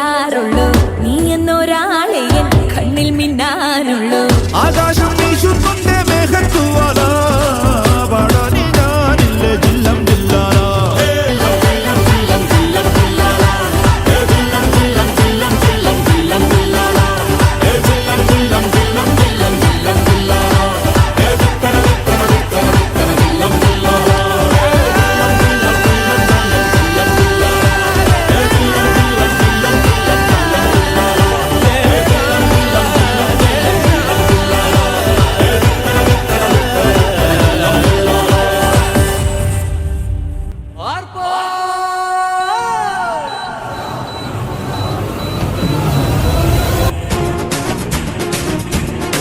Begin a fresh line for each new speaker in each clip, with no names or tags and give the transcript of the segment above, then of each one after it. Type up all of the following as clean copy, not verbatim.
വരാറുള്ളൂ. നീ എന്നൊരാളെ എൻ കണ്ണിൽ മിന്നാനുള്ളൂ.
ആകാശം വീശുന്നുണ്ട് മേഘത്തുവാല പാടാനി ഞാനില്ല ജില്ലം ജില്ലാല.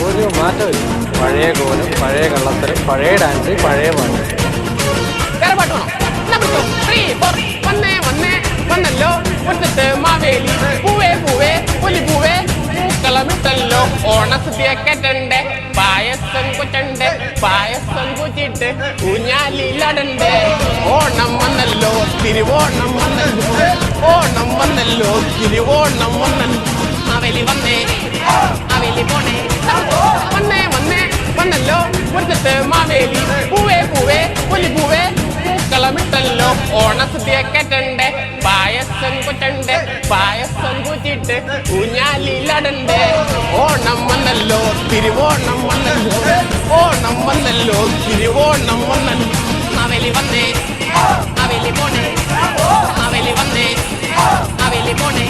ഒരു മാറ്റമില്ല. പഴയ കോലം, പഴയ കള്ളത്തരം, പഴയ ഡാൻസ്, പഴയ പാട്ട്.
വേറെ പാട്ട് വേണം. വന്നല്ലോ മുറ്റത്ത് മാവേലി പൂവേ പൂവേ പൊലിപ്പൂവേ പൂക്കളമിട്ടല്ലോ ഓണസദ്യ കേട്ടണ്ടേ പായസം കുറ്റണ്ട് പായസം കുറ്റിട്ട് ഊഞ്ഞാലിലടണ്ടേ ഓണം വന്നല്ലോ തിരുവോണം വന്നല്ലോ ഓണം വന്നല്ലോ തിരുവോണം വന്നല്ലോ മാവേലി വന്നേ മാവേലി പോണേ വന്നല്ലോ മുറ്റത്ത് മാവേലി പൂവേ പൂവേ പൊലിപ്പൂവേ പൂക്കളമിട്ടല്ലോ ഓണസദ്യ കേട്ടണ്ടേ പായസം കുറ്റണ്ട് പായസം കുറ്റിട്ട് ഊഞ്ഞാലിലടണ്ടേ ഓണം വന്നല്ലോ തിരുവോണം വന്നല്ലോ ഓണം വന്നല്ലോ തിരുവോണം വന്നല്ലോ മാവേലി വന്നേ മാവേലി പോണേ മാവേലി വന്നേ മാവേലി പോണേ